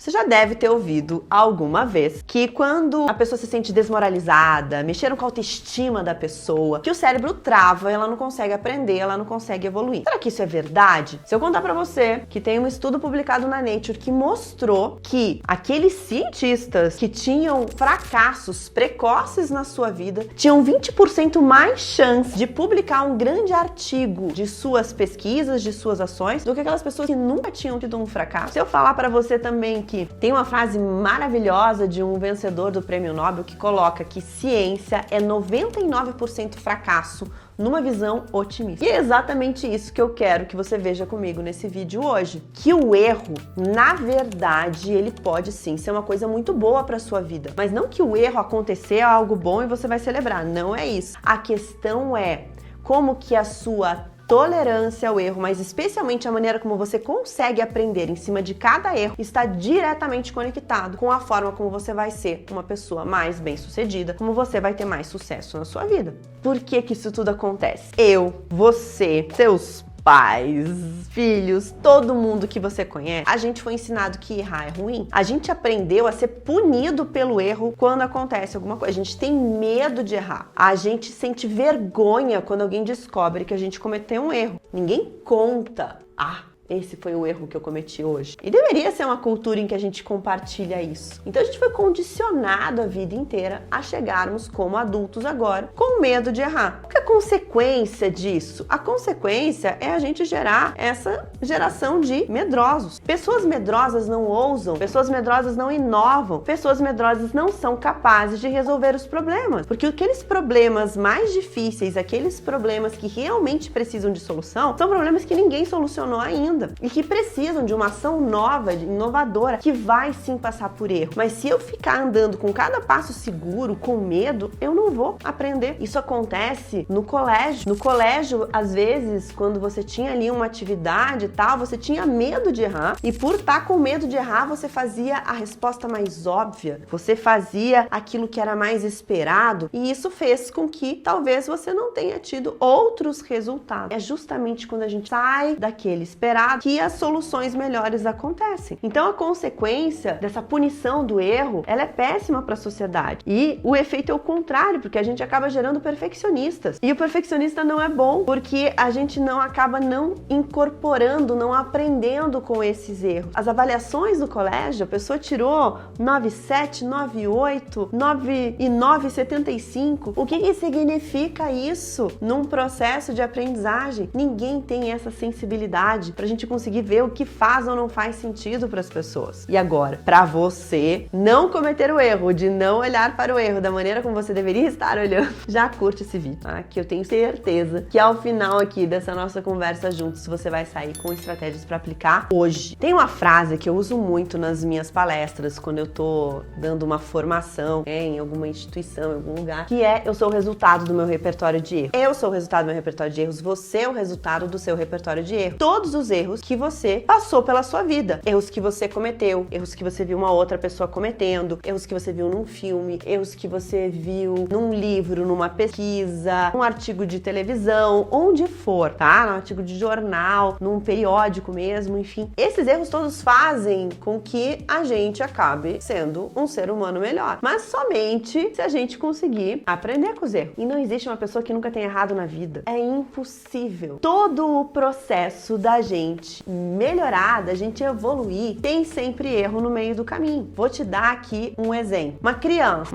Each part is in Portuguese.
Você já deve ter ouvido alguma vez que quando a pessoa se sente desmoralizada, mexeram com a autoestima da pessoa, que o cérebro trava, ela não consegue aprender, ela não consegue evoluir. Será que isso é verdade? Se eu contar pra você que tem um estudo publicado na Nature que mostrou que aqueles cientistas que tinham fracassos precoces na sua vida tinham 20% mais chance de publicar um grande artigo de suas pesquisas, de suas ações, do que aquelas pessoas que nunca tinham tido um fracasso. Se eu falar pra você também que tem uma frase maravilhosa de um vencedor do Prêmio Nobel que coloca que ciência é 99% fracasso numa visão otimista. E é exatamente isso que eu quero que você veja comigo nesse vídeo hoje. Que o erro, na verdade, ele pode sim ser uma coisa muito boa para sua vida. Mas não que o erro acontecer é algo bom e você vai celebrar. Não é isso. A questão é como que a sua tolerância ao erro, mas especialmente a maneira como você consegue aprender em cima de cada erro, está diretamente conectado com a forma como você vai ser uma pessoa mais bem-sucedida, como você vai ter mais sucesso na sua vida. Por que que isso tudo acontece? Eu, você, seus pais, filhos, todo mundo que você conhece, a gente foi ensinado que errar é ruim. A gente aprendeu a ser punido pelo erro quando acontece alguma coisa. A gente tem medo de errar. A gente sente vergonha quando alguém descobre que a gente cometeu um erro. Ninguém conta. Esse foi o erro que eu cometi hoje. E deveria ser uma cultura em que a gente compartilha isso. Então a gente foi condicionado a vida inteira a chegarmos como adultos agora com medo de errar. Qual que é a consequência disso? A consequência é a gente gerar essa geração de medrosos. Pessoas medrosas não ousam, pessoas medrosas não inovam, pessoas medrosas não são capazes de resolver os problemas. Porque aqueles problemas mais difíceis, aqueles problemas que realmente precisam de solução, são problemas que ninguém solucionou ainda. E que precisam de uma ação nova, inovadora, que vai sim passar por erro. Mas se eu ficar andando com cada passo seguro, com medo, eu não vou aprender. Isso acontece no colégio. No colégio, às vezes, quando você tinha ali uma atividade e tal, você tinha medo de errar. E por estar com medo de errar, você fazia a resposta mais óbvia. Você fazia aquilo que era mais esperado. E isso fez com que talvez você não tenha tido outros resultados. É justamente quando a gente sai daquele esperado que as soluções melhores acontecem. Então a consequência dessa punição do erro, ela é péssima para a sociedade. E o efeito é o contrário, porque a gente acaba gerando perfeccionistas. E o perfeccionista não é bom, porque a gente acaba não incorporando, não aprendendo com esses erros. As avaliações do colégio, a pessoa tirou 9,7, 9,8, 9 e 9,75. O que significa isso num processo de aprendizagem? Ninguém tem essa sensibilidade pra gente conseguir ver o que faz ou não faz sentido para as pessoas. E agora, para você não cometer o erro de não olhar para o erro da maneira como você deveria estar olhando, já curte esse vídeo, tá? Que eu tenho certeza que ao final aqui dessa nossa conversa juntos, você vai sair com estratégias para aplicar hoje. Tem uma frase que eu uso muito nas minhas palestras, quando eu tô dando uma formação em alguma instituição, em algum lugar, que é: eu sou o resultado do meu repertório de erros. Eu sou o resultado do meu repertório de erros, você é o resultado do seu repertório de erros. Todos os erros que você passou pela sua vida, erros que você cometeu, erros que você viu uma outra pessoa cometendo, erros que você viu num filme, erros que você viu num livro, numa pesquisa, num artigo de televisão, onde for, tá? Num artigo de jornal, num periódico mesmo, enfim. Esses erros todos fazem com que a gente acabe sendo um ser humano melhor, mas somente se a gente conseguir aprender com os erros. E não existe uma pessoa que nunca tenha errado na vida. É impossível. Todo o processo da gente melhorar, da gente evoluir, tem sempre erro no meio do caminho. Vou te dar aqui um exemplo. Uma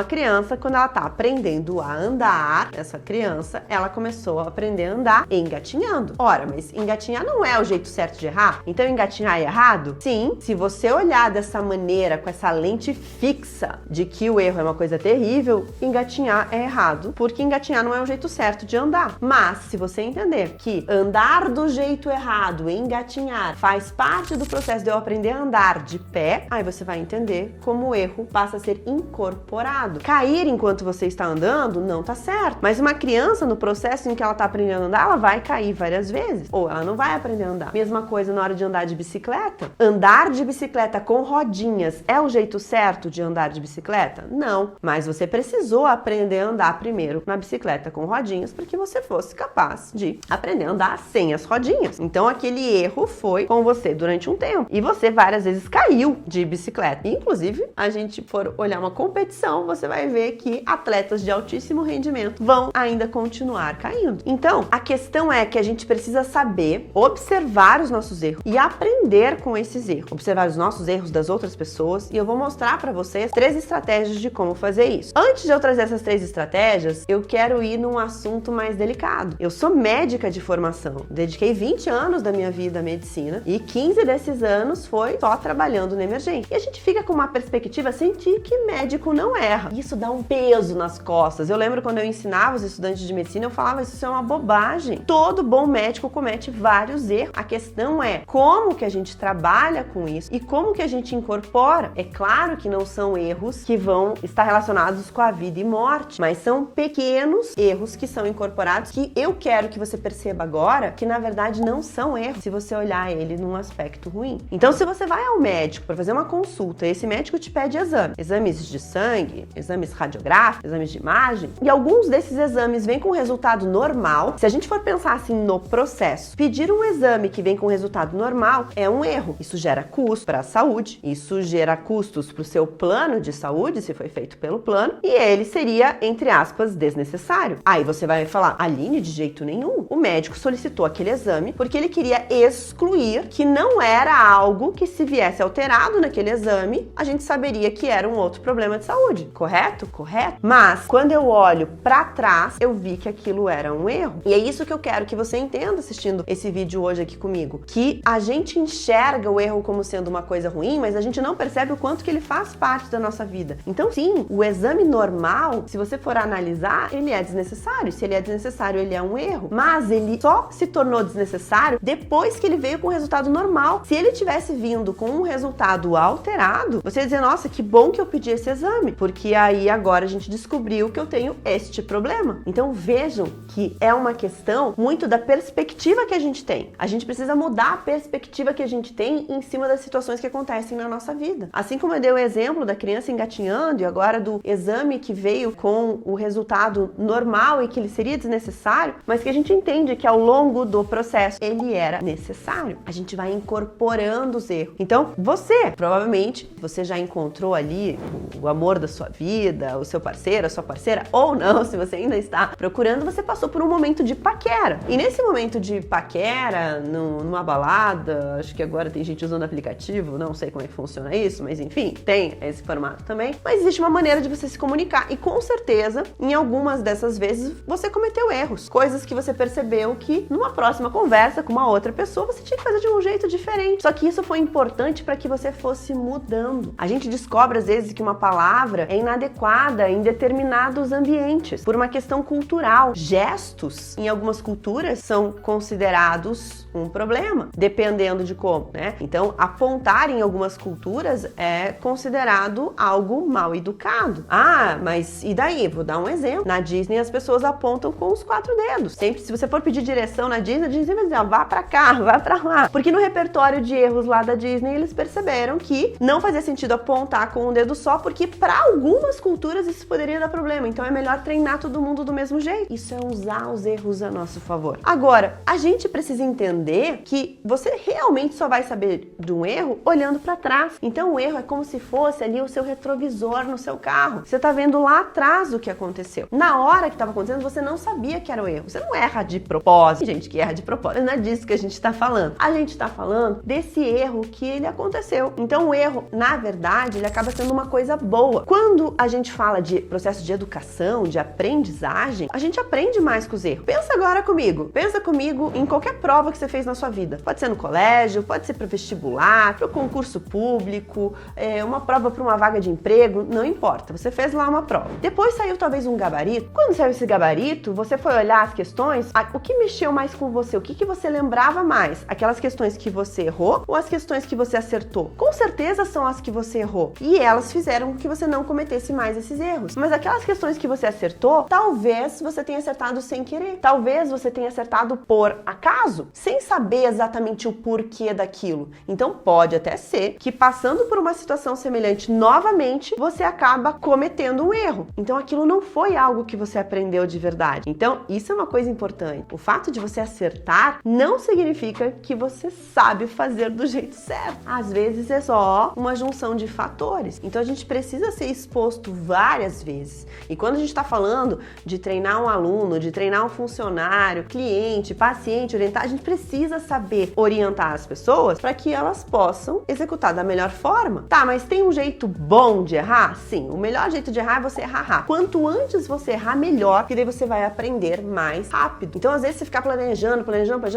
criança, quando ela tá aprendendo a andar, essa criança, ela começou a aprender a andar engatinhando. Ora, mas engatinhar não é o jeito certo de errar? Então engatinhar é errado? Sim, se você olhar dessa maneira, com essa lente fixa de que o erro é uma coisa terrível, engatinhar é errado, porque engatinhar não é o jeito certo de andar. Mas se você entender que andar do jeito errado, engatinhar, faz parte do processo de eu aprender a andar de pé, aí você vai entender como o erro passa a ser incorporado. Cair enquanto você está andando não tá certo, mas uma criança, no processo em que ela tá aprendendo a andar, ela vai cair várias vezes, ou ela não vai aprender a andar. Mesma coisa na hora de andar de bicicleta. Andar de bicicleta com rodinhas é o jeito certo de andar de bicicleta? Não, mas você precisou aprender a andar primeiro na bicicleta com rodinhas para que você fosse capaz de aprender a andar sem as rodinhas. Então aquele erro erro foi com você durante um tempo. E você várias vezes caiu de bicicleta. Inclusive, a gente for olhar uma competição, você vai ver que atletas de altíssimo rendimento vão ainda continuar caindo. Então, a questão é que a gente precisa saber observar os nossos erros e aprender com esses erros. Observar os nossos erros das outras pessoas, e eu vou mostrar para vocês 3 estratégias de como fazer isso. Antes de eu trazer essas 3 estratégias, eu quero ir num assunto mais delicado. Eu sou médica de formação, dediquei 20 anos da minha vida à medicina e 15 desses anos foi só trabalhando na emergência. E a gente fica com uma perspectiva sentir que médico não erra. Isso dá um peso nas costas. Eu lembro quando eu ensinava os estudantes de medicina, eu falava, isso é uma bobagem. Todo bom médico comete vários erros. A questão é como que a gente trabalha com isso e como que a gente incorpora. É claro que não são erros que vão estar relacionados com a vida e morte, mas são pequenos erros que são incorporados que eu quero que você perceba agora que na verdade não são erros se você olhar ele num aspecto ruim. Então, se você vai ao médico para fazer uma consulta, esse médico te pede exames de sangue, exames radiográficos, exames de imagem, e alguns desses exames vêm com resultado normal. Se a gente for pensar assim no processo, pedir um exame que vem com resultado normal é um erro. Isso gera custo para a saúde, isso gera custos para o seu plano de saúde, se foi feito pelo plano, e ele seria, entre aspas, desnecessário. Aí você vai falar, Aline, de jeito nenhum. O médico solicitou aquele exame porque ele queria excluir que não era algo que, se viesse alterado naquele exame, a gente saberia que era um outro problema de saúde. Correto? Correto. Mas, quando eu olho para trás, eu vi que aquilo era um erro. E é isso que eu quero que você entenda assistindo esse vídeo hoje aqui comigo. Que a gente enxerga o erro como sendo uma coisa ruim, mas a gente não percebe o quanto que ele faz parte da nossa vida. Então, sim, o exame normal, se você for analisar, ele é desnecessário. Se ele é desnecessário, ele é um erro. Mas ele só se tornou desnecessário depois que ele veio com o resultado normal. Se ele tivesse vindo com um resultado alterado, você ia dizer, nossa, que bom que eu pedi esse exame, porque aí agora a gente descobriu que eu tenho este problema. Então vejam que é uma questão muito da perspectiva que a gente tem. A gente precisa mudar a perspectiva que a gente tem em cima das situações que acontecem na nossa vida. Assim como eu dei o exemplo da criança engatinhando e agora do exame que veio com o resultado normal e que ele seria desnecessário, mas que a gente entende que ao longo do processo ele era necessário. A gente vai incorporando os erros. Então, provavelmente, você já encontrou ali o amor da sua vida, o seu parceiro, a sua parceira, ou não, se você ainda está procurando, você passou por um momento de paquera. E nesse momento de paquera, numa balada, acho que agora tem gente usando aplicativo, não sei como é que funciona isso, mas enfim, tem esse formato também. Mas existe uma maneira de você se comunicar e com certeza, em algumas dessas vezes, você cometeu erros. Coisas que você percebeu que numa próxima conversa com uma outra pessoa, você tinha que fazer de um jeito diferente. Só que isso foi importante para que você fosse mudando. A gente descobre às vezes que uma palavra é inadequada em determinados ambientes, por uma questão cultural. Gestos, em algumas culturas, são considerados um problema, dependendo de como, né? Então, apontar em algumas culturas é considerado algo mal educado. Ah, mas e daí? Vou dar um exemplo. Na Disney, as pessoas apontam com os 4 dedos. Sempre, se você for pedir direção na Disney, a Disney vai dizer, vá pra cá, vá pra lá. Porque no repertório de erros lá da Disney, eles perceberam que não fazia sentido apontar com um dedo só, porque para algumas culturas isso poderia dar problema. Então é melhor treinar todo mundo do mesmo jeito. Isso é usar os erros a nosso favor. Agora, a gente precisa entender que você realmente só vai saber de um erro olhando para trás. Então o erro é como se fosse ali o seu retrovisor no seu carro. Você tá vendo lá atrás o que aconteceu. Na hora que estava acontecendo, você não sabia que era o erro. Você não erra de propósito. Tem gente que erra de propósito. Não é disso que a gente tá falando. A gente tá falando desse erro que ele aconteceu. Então o erro, na verdade, ele acaba sendo uma coisa boa. Quando a gente fala de processo de educação, de aprendizagem, a gente aprende mais com os erros. Pensa agora comigo. Pensa comigo em qualquer prova que você fez na sua vida. Pode ser no colégio, pode ser para vestibular, para o concurso público, uma prova para uma vaga de emprego, não importa. Você fez lá uma prova. Depois saiu talvez um gabarito. Quando saiu esse gabarito, você foi olhar as questões, o que mexeu mais com você? O que você lembrava mais? Aquelas questões que você errou ou as questões que você acertou? Com certeza são as que você errou. E elas fizeram com que você não cometesse mais esses erros. Mas aquelas questões que você acertou, talvez você tenha acertado sem querer. Talvez você tenha acertado por acaso, sem saber exatamente o porquê daquilo. Então pode até ser que passando por uma situação semelhante novamente, você acaba cometendo um erro. Então aquilo não foi algo que você aprendeu de verdade. Então isso é uma coisa importante. O fato de você acertar não significa significa que você sabe fazer do jeito certo. Às vezes é só uma junção de fatores. Então a gente precisa ser exposto várias vezes. E quando a gente está falando de treinar um aluno, de treinar um funcionário, cliente, paciente, orientar, a gente precisa saber orientar as pessoas para que elas possam executar da melhor forma. Tá, mas tem um jeito bom de errar? Sim, o melhor jeito de errar é você errar rápido. Quanto antes você errar, melhor, que daí você vai aprender mais rápido. Então, às vezes, você ficar planejando,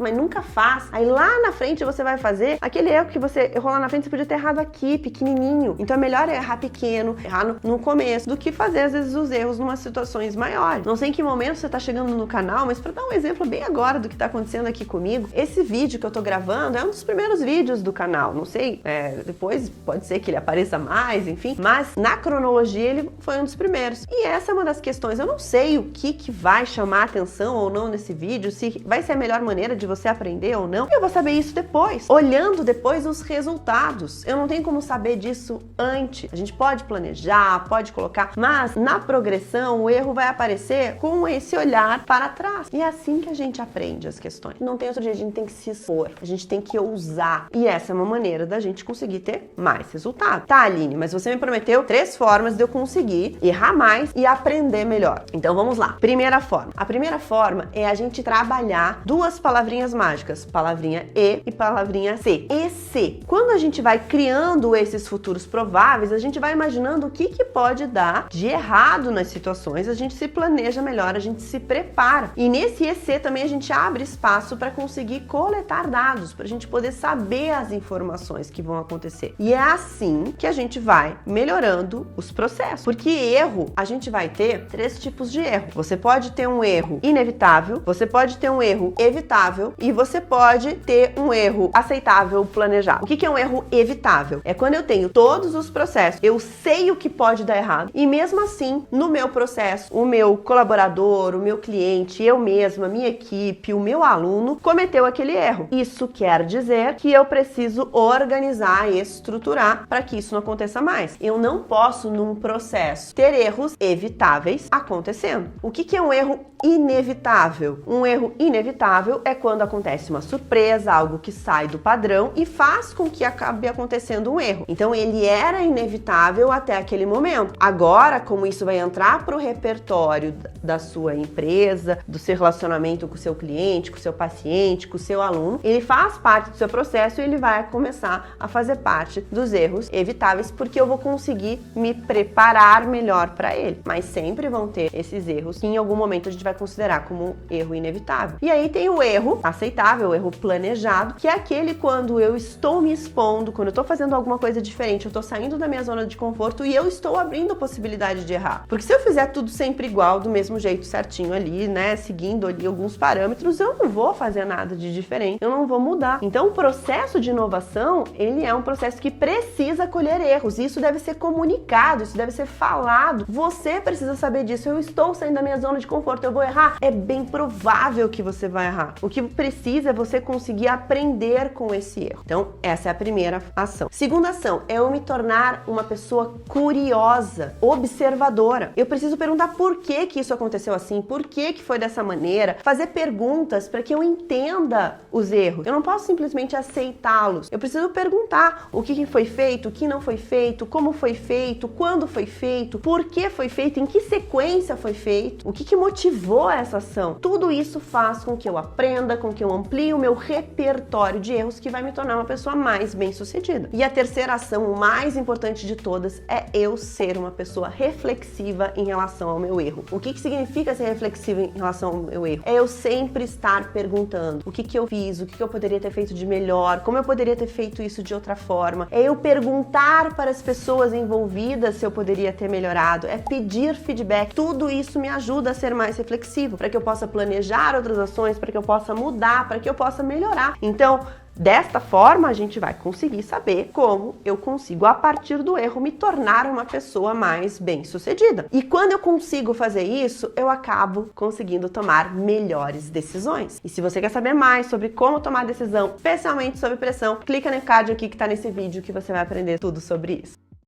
mas nunca faz. Aí lá na frente você vai fazer aquele erro que você errou lá na frente, você podia ter errado aqui, pequenininho. Então, é melhor errar pequeno, errar no começo, do que fazer, às vezes, os erros em umas situações maiores. Não sei em que momento você tá chegando no canal, mas para dar um exemplo bem agora do que tá acontecendo aqui comigo, esse vídeo que eu tô gravando é um dos primeiros vídeos do canal. Não sei, depois pode ser que ele apareça mais, enfim, mas na cronologia ele foi um dos primeiros. E essa é uma das questões. Eu não sei o que vai chamar atenção ou não nesse vídeo, se vai ser a melhor maneira de você aprender ou não. Eu vou saber isso depois, olhando depois os resultados. Eu não tenho como saber disso antes. A gente pode planejar, pode colocar, mas na progressão o erro vai aparecer com esse olhar para trás. E é assim que a gente aprende as questões. Não tem outro jeito, a gente tem que se expor, a gente tem que ousar. E essa é uma maneira da gente conseguir ter mais resultado. Tá, Aline, mas você me prometeu 3 formas de eu conseguir errar mais e aprender melhor. Então vamos lá. Primeira forma. A primeira forma é a gente trabalhar 2 palavrinhas mágicas, palavrinha e palavrinha C. E C. Quando a gente vai criando esses futuros prováveis, a gente vai imaginando o que pode dar de errado nas situações, a gente se planeja melhor, a gente se prepara. E nesse EC também a gente abre espaço para conseguir coletar dados, para a gente poder saber as informações que vão acontecer. E é assim que a gente vai melhorando os processos. Porque erro, a gente vai ter 3 tipos de erro. Você pode ter um erro inevitável, você pode ter um erro evitável e você pode ter um erro aceitável, planejado. O que é um erro evitável? É quando eu tenho todos os processos, eu sei o que pode dar errado e mesmo assim, no meu processo, o meu colaborador, o meu cliente, eu mesma, a minha equipe, o meu aluno cometeu aquele erro. Isso quer dizer que eu preciso organizar e estruturar para que isso não aconteça mais. Eu não posso, num processo, ter erros evitáveis acontecendo. O que é um erro inevitável? Um erro inevitável é quando acontece uma surpresa, algo que sai do padrão e faz com que acabe acontecendo um erro. Então, ele era inevitável até aquele momento. Agora, como isso vai entrar para o repertório da sua empresa, do seu relacionamento com o seu cliente, com o seu paciente, com o seu aluno, ele faz parte do seu processo e ele vai começar a fazer parte dos erros evitáveis, porque eu vou conseguir me preparar melhor para ele. Mas sempre vão ter esses erros que em algum momento a gente vai considerar como erro inevitável. E aí tem o erro aceitável, o erro planejado, que é aquele quando eu estou me expondo, quando eu estou fazendo alguma coisa diferente, eu estou saindo da minha zona de conforto e eu estou abrindo a possibilidade de errar. Porque se eu fizer tudo sempre igual, do mesmo jeito, certinho ali, né, seguindo ali alguns parâmetros, eu não vou fazer nada de diferente, eu não vou mudar. Então, o processo de inovação, ele é um processo que precisa colher erros. Isso deve ser comunicado, isso deve ser falado. Você precisa saber disso. Eu estou saindo da minha zona de conforto, eu vou errar? É bem provável que você vai errar. O que precisa é você conseguir aprender com esse erro. Então, essa é a primeira ação. Segunda ação é eu me tornar uma pessoa curiosa, observadora. Eu preciso perguntar por que isso aconteceu assim, por que foi dessa maneira, fazer perguntas para que eu entenda os erros. Eu não posso simplesmente aceitá-los. Eu preciso perguntar o que foi feito, o que não foi feito, como foi feito, quando foi feito, por que foi feito, em que sequência foi feito, o que motivou essa ação. Tudo isso faz com que eu aprenda, com que eu amplie o meu repertório de erros, que vai me tornar uma pessoa mais bem-sucedida. E a terceira ação, o mais importante de todas, é eu ser uma pessoa reflexiva em relação ao meu erro. O que significa ser reflexiva em relação ao meu erro? É eu sempre estar perguntando o que eu fiz, o que eu poderia ter feito de melhor, como eu poderia ter feito isso de outra forma. É eu perguntar para as pessoas envolvidas se eu poderia ter melhorado. É pedir feedback. Tudo isso me ajuda a ser mais reflexivo, para que eu possa planejar outras ações, para que eu possa mudar, para que eu possa melhorar. Então, desta forma, a gente vai conseguir saber como eu consigo, a partir do erro, me tornar uma pessoa mais bem-sucedida. E quando eu consigo fazer isso, eu acabo conseguindo tomar melhores decisões. E se você quer saber mais sobre como tomar decisão, especialmente sob pressão, clica no card aqui que está nesse vídeo que você vai aprender tudo sobre isso.